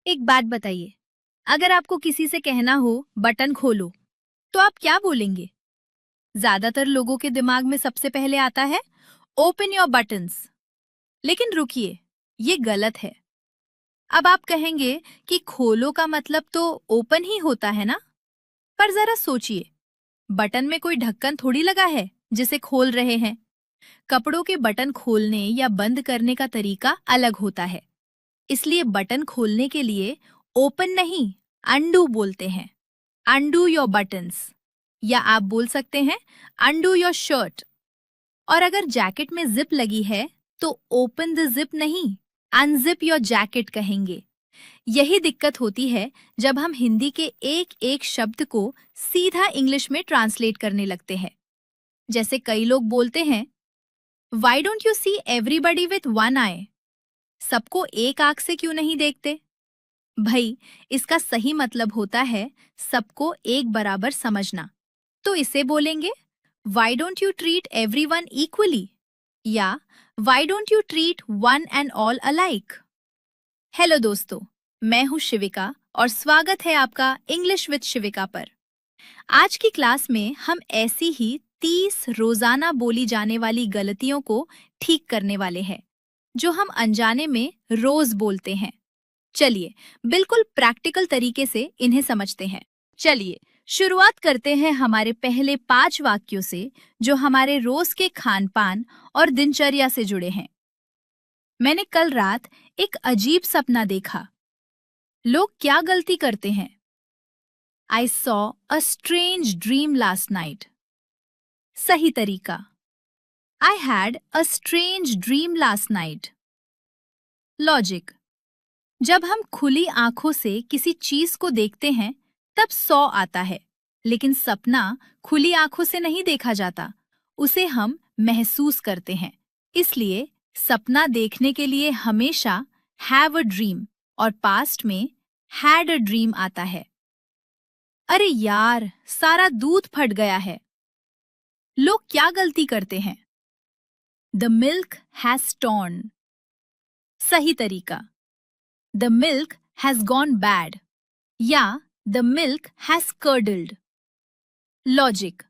एक बात बताइए, अगर आपको किसी से कहना हो बटन खोलो, तो आप क्या बोलेंगे? ज्यादातर लोगों के दिमाग में सबसे पहले आता है ओपन योर बटन्स। लेकिन रुकिए, ये गलत है। अब आप कहेंगे कि खोलो का मतलब तो ओपन ही होता है ना? पर जरा सोचिए, बटन में कोई ढक्कन थोड़ी लगा है जिसे खोल रहे हैं। कपड़ों के बटन खोलने या बंद करने का तरीका अलग होता है। इसलिए बटन खोलने के लिए ओपन नहीं, अनडू बोलते हैं। Undo your buttons. या आप बोल सकते हैं अनडू योर शर्ट। और अगर जैकेट में जिप लगी है तो ओपन द जिप नहीं, अनजिप योर जैकेट कहेंगे। यही दिक्कत होती है जब हम हिंदी के एक एक शब्द को सीधा इंग्लिश में ट्रांसलेट करने लगते हैं। जैसे कई लोग बोलते हैं, why don't you see everybody with one eye? सबको एक आंख से क्यों नहीं देखते? भई, इसका सही मतलब होता है सबको एक बराबर समझना। तो इसे बोलेंगे, why don't you treat everyone equally? या why don't you treat one and all alike? Hello दोस्तों, मैं हूं शिविका और स्वागत है आपका इंग्लिश विद शिविका पर। आज की क्लास में हम ऐसी ही 30 रोजाना बोली जाने वाली गलतियों को ठीक करने वाले हैं, जो हम अनजाने में रोज बोलते हैं। चलिए, बिल्कुल प्रैक्टिकल तरीके से इन्हें समझते हैं। चलिए, शुरुआत करते हैं हमारे पहले 5 वाक्यों से, जो हमारे रोज के खान पान और दिनचर्या से जुड़े हैं। मैंने कल रात एक अजीब सपना देखा। लोग क्या गलती करते हैं? I saw a strange dream last night. सही तरीका, I had a strange dream last night. Logic, जब हम खुली आंखों से किसी चीज को देखते हैं तब 100 आता है, लेकिन सपना खुली आंखों से नहीं देखा जाता, उसे हम महसूस करते हैं। इसलिए सपना देखने के लिए हमेशा हैव अ ड्रीम और पास्ट में हैड अ ड्रीम आता है। अरे यार, सारा दूध फट गया है। लोग क्या गलती करते हैं? The milk has torn. सही तरीका, the milk has gone bad या the milk has curdled। Logic,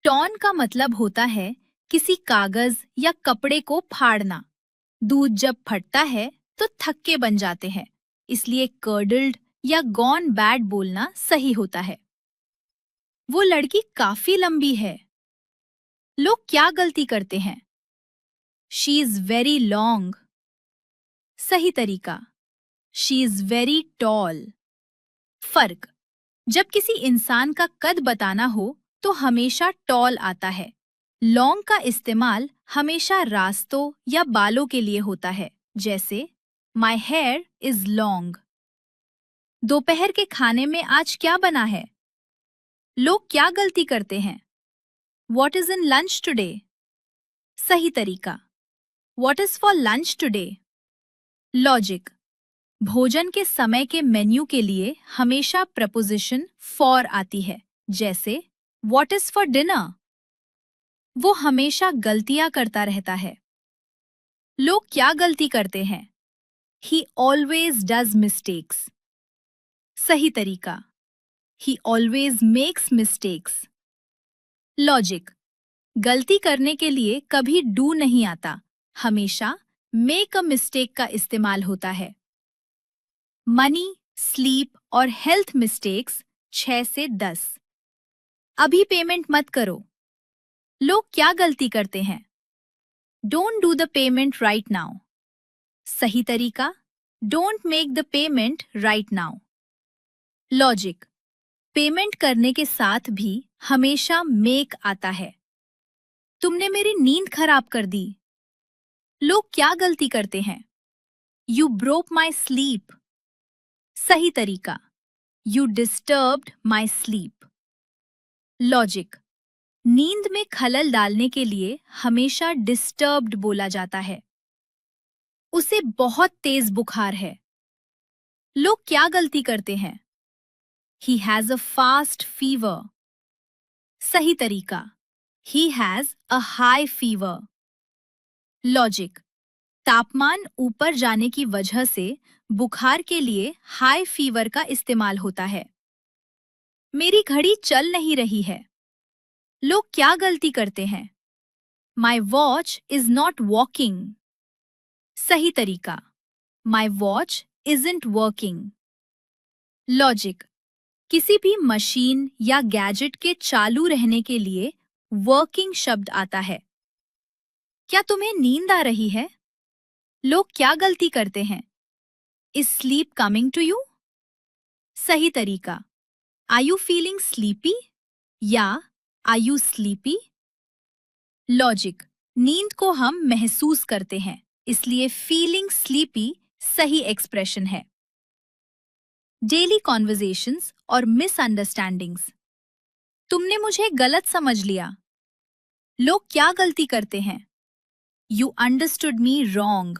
torn का मतलब होता है किसी कागज या कपड़े को फाड़ना। दूध जब फटता है तो थक्के बन जाते हैं, इसलिए curdled या gone bad बोलना सही होता है। वो लड़की काफी लंबी है। लोग क्या गलती करते हैं? She is very long. सही तरीका, शी इज वेरी टॉल। फर्क, जब किसी इंसान का कद बताना हो तो हमेशा टॉल आता है। लॉन्ग का इस्तेमाल हमेशा रास्तों या बालों के लिए होता है, जैसे माई हेयर इज लॉन्ग। दोपहर के खाने में आज क्या बना है? लोग क्या गलती करते हैं? What is in lunch today? सही तरीका, what is for lunch today. Logic, भोजन के समय के मेन्यू के लिए हमेशा प्रपोजिशन फॉर आती है, जैसे व्हाट इज फॉर डिनर। वो हमेशा गलतियां करता रहता है। लोग क्या गलती करते हैं? He always does mistakes. सही तरीका, he always makes mistakes. Logic, गलती करने के लिए कभी डू नहीं आता, हमेशा मेक अ मिस्टेक का इस्तेमाल होता है। मनी, स्लीप और हेल्थ मिस्टेक्स 6 से 10। अभी पेमेंट मत करो। लोग क्या गलती करते हैं? Don't do the payment right now. सही तरीका, don't make the payment right now. Logic, payment करने के साथ भी हमेशा मेक आता है। तुमने मेरी नींद खराब कर दी। लोग क्या गलती करते हैं? You broke my sleep. सही तरीका, you disturbed my sleep. Logic, नींद में खलल डालने के लिए हमेशा डिस्टर्ब्ड बोला जाता है। उसे बहुत तेज बुखार है। लोग क्या गलती करते हैं? He has a fast fever. सही तरीका, he has a high fever. Logic, तापमान ऊपर जाने की वजह से बुखार के लिए हाई फीवर का इस्तेमाल होता है। मेरी घड़ी चल नहीं रही है। लोग क्या गलती करते हैं? My watch is not walking. सही तरीका, my watch isn't working. Logic, किसी भी मशीन या गैजेट के चालू रहने के लिए वर्किंग शब्द आता है। क्या तुम्हें नींद आ रही है? लोग क्या गलती करते हैं? Is sleep coming to you? सही तरीका, आर यू फीलिंग स्लीपी या आर यू स्लीपी? लॉजिक, नींद को हम महसूस करते हैं, इसलिए फीलिंग स्लीपी सही एक्सप्रेशन है। डेली कॉन्वर्जेशंस और मिसअंडरस्टैंडिंग्स। तुमने मुझे गलत समझ लिया। लोग क्या गलती करते हैं? You understood me wrong.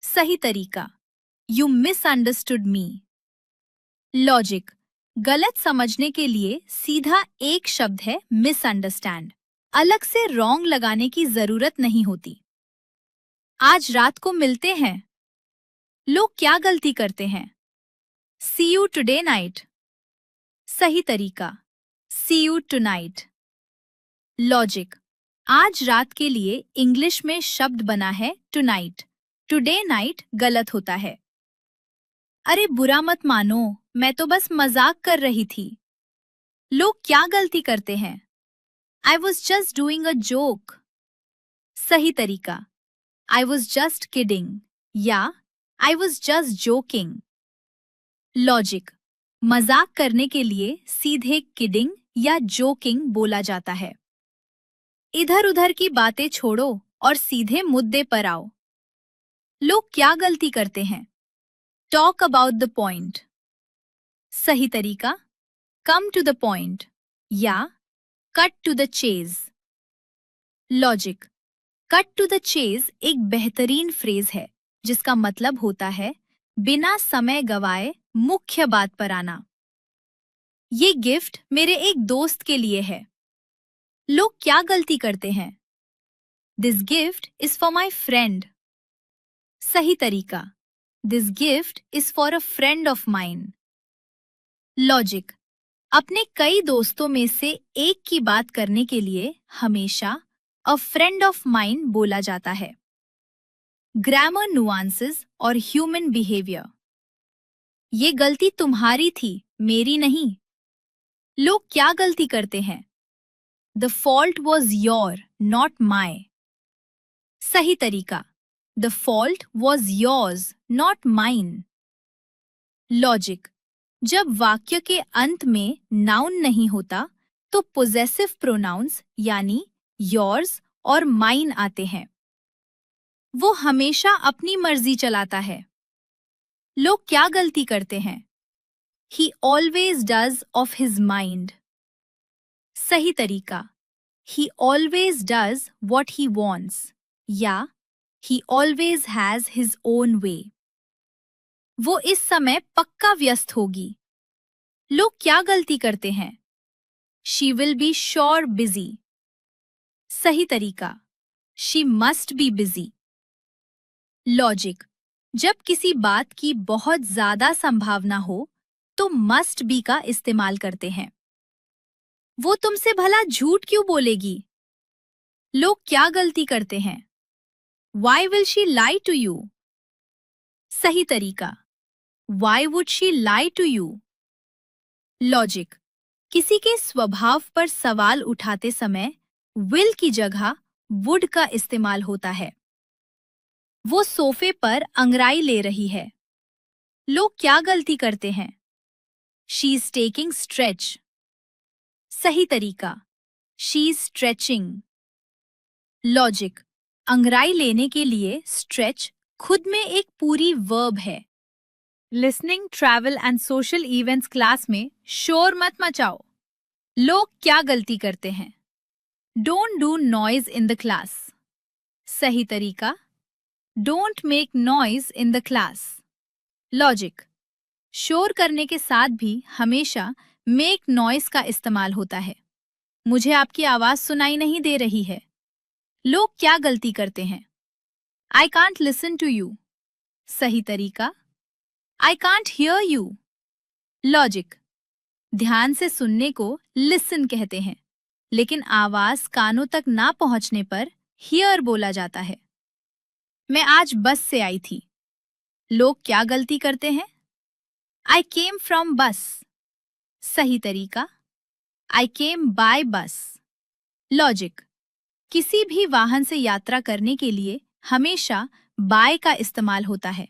सही तरीका, यू मिसअंडरस्टूड मी। लॉजिक, गलत समझने के लिए सीधा एक शब्द है मिसअंडरस्टैंड। अलग से रॉन्ग लगाने की जरूरत नहीं होती। आज रात को मिलते हैं। लोग क्या गलती करते हैं? सी यू टुडे नाइट। सही तरीका, सी यू टुनाइट। लॉजिक, आज रात के लिए इंग्लिश में शब्द बना है टुनाइट। टुडे नाइट गलत होता है। अरे बुरा मत मानो, मैं तो बस मजाक कर रही थी। लोग क्या गलती करते हैं? I was just doing a joke. सही तरीका, आई वॉज जस्ट किडिंग या I was just joking. Logic, मजाक करने के लिए सीधे किडिंग या जोकिंग बोला जाता है। इधर उधर की बातें छोड़ो और सीधे मुद्दे पर आओ। लोग क्या गलती करते हैं? Talk about the point. सही तरीका, कम टू द पॉइंट या cut to the chase. Logic, cut to the chase एक बेहतरीन फ्रेज है जिसका मतलब होता है बिना समय गवाए मुख्य बात पर आना। ये गिफ्ट मेरे एक दोस्त के लिए है। लोग क्या गलती करते हैं? This gift is for my friend. सही तरीका, this gift is for a friend of mine. Logic, अपने कई दोस्तों में से एक की बात करने के लिए हमेशा अ फ्रेंड ऑफ माइन बोला जाता है। ग्रामर नुआंसेस और ह्यूमन बिहेवियर। ये गलती तुम्हारी थी, मेरी नहीं। लोग क्या गलती करते हैं? The fault was your not my. सही तरीका, the fault was yours not mine. Logic, जब वाक्य के अंत में नाउन नहीं होता तो पोजेसिव प्रोनाउंस यानी योर्स और माइन आते हैं। वो हमेशा अपनी मर्जी चलाता है। लोग क्या गलती करते हैं? He always does of his mind. सही तरीका, he always does what he wants या he always has his own way. वो इस समय पक्का व्यस्त होगी। लोग क्या गलती करते हैं? She will be sure busy. सही तरीका, she must be busy. Logic, जब किसी बात की बहुत ज्यादा संभावना हो तो मस्ट बी का इस्तेमाल करते हैं। वो तुमसे भला झूठ क्यों बोलेगी? लोग क्या गलती करते हैं? Why will she lie to you. सही तरीका, why would she lie to you. Logic, किसी के स्वभाव पर सवाल उठाते समय विल की जगह वुड का इस्तेमाल होता है। वो सोफे पर अंगड़ाई ले रही है। लोग क्या गलती करते हैं? She is taking stretch. सही तरीका, शी इज स्ट्रेचिंग। लॉजिक, अंगड़ाई लेने के लिए स्ट्रेच खुद में एक पूरी वर्ब है। Listening, travel and social events class में शोर मत मचाओ। लोग क्या गलती करते हैं? Don't do noise in the class. सही तरीका, don't make noise in the class. Logic, शोर करने के साथ भी हमेशा मेक नॉइज का इस्तेमाल होता है। मुझे आपकी आवाज सुनाई नहीं दे रही है। लोग क्या गलती करते हैं? I can't listen to you. सही तरीका, I can't hear you. Logic, ध्यान से सुनने को लिसन कहते हैं, लेकिन आवाज कानों तक ना पहुंचने पर हियर बोला जाता है। मैं आज बस से आई थी। लोग क्या गलती करते हैं? I came from bus. सही तरीका, I came by bus. Logic, किसी भी वाहन से यात्रा करने के लिए हमेशा बाय का इस्तेमाल होता है।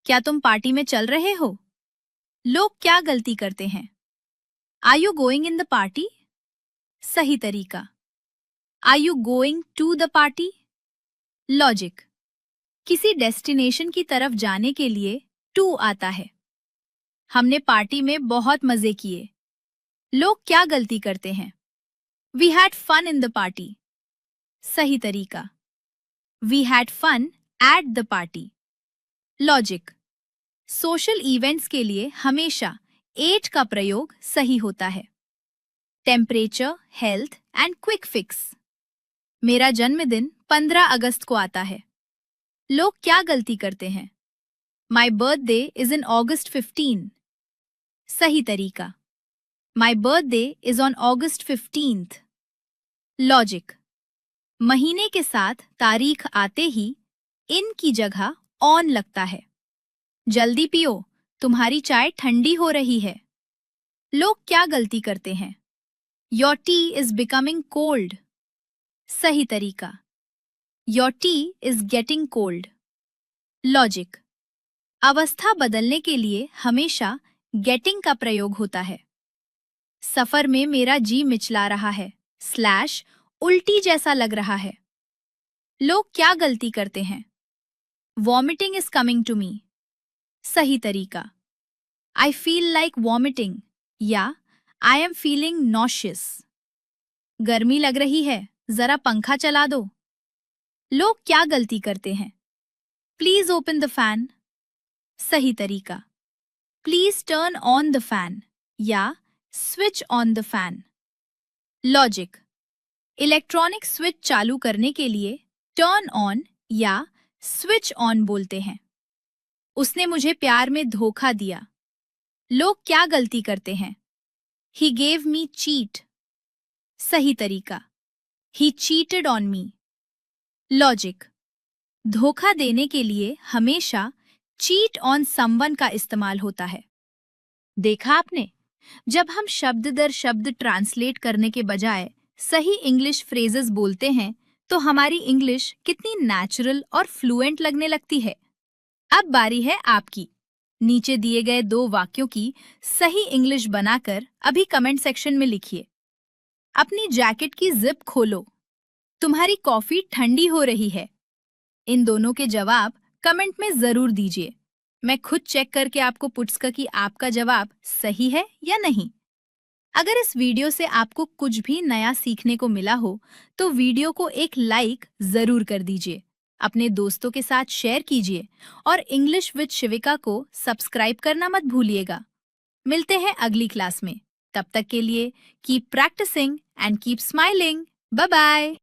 क्या तुम पार्टी में चल रहे हो? लोग क्या गलती करते हैं? Are you going in the party? सही तरीका, Are you going to the party? Logic, किसी डेस्टिनेशन की तरफ जाने के लिए टू आता है। हमने पार्टी में बहुत मजे किए। लोग क्या गलती करते हैं? We had fun in the party. सही तरीका, We had fun at the party. Logic, social events के लिए हमेशा एट का प्रयोग सही होता है। Temperature, health and quick fix. मेरा जन्मदिन 15 अगस्त को आता है। लोग क्या गलती करते हैं? My birthday is in August 15. सही तरीका, my birthday is on August 15th. Logic, महीने के साथ तारीख आते ही इन की जगह ऑन लगता है। जल्दी पियो, तुम्हारी चाय ठंडी हो रही है। लोग क्या गलती करते हैं? Your T is becoming cold. सही तरीका, your T is getting cold. Logic, अवस्था बदलने के लिए हमेशा गेटिंग का प्रयोग होता है। सफर में मेरा जी मिचला रहा है स्लैश उल्टी जैसा लग रहा है। लोग क्या गलती करते हैं? Vomiting is coming to me. सही तरीका, आई फील लाइक वॉमिटिंग या आई एम फीलिंग नॉशियस। गर्मी लग रही है, जरा पंखा चला दो। लोग क्या गलती करते हैं? Please open the fan. सही तरीका, please turn on the fan या switch on the fan. Logic, electronic switch चालू करने के लिए टर्न ऑन या स्विच ऑन बोलते हैं। उसने मुझे प्यार में धोखा दिया। लोग क्या गलती करते हैं? He gave me cheat. सही तरीका, He cheated on me. Logic, धोखा देने के लिए हमेशा cheat on someone का इस्तेमाल होता है। देखा आपने, जब हम शब्द दर शब्द ट्रांसलेट करने के बजाय सही इंग्लिश फ्रेजेस बोलते हैं तो हमारी इंग्लिश कितनी नेचुरल और फ्लुएंट लगने लगती है। अब बारी है आपकी। नीचे दिए गए 2 वाक्यों की सही इंग्लिश बनाकर अभी कमेंट सेक्शन में लिखिए। अपनी जैकेट की जिप खोलो, तुम्हारी कॉफी ठंडी हो रही है। इन दोनों के जवाब कमेंट में जरूर दीजिए। मैं खुद चेक करके आपको पूछूंगा कि आपका जवाब सही है या नहीं। अगर इस वीडियो से आपको कुछ भी नया सीखने को मिला हो तो वीडियो को एक लाइक जरूर कर दीजिए, अपने दोस्तों के साथ शेयर कीजिए और इंग्लिश विद शिविका को सब्सक्राइब करना मत भूलिएगा। मिलते हैं अगली क्लास में। तब तक के लिए keep practicing and keep smiling. Bye bye.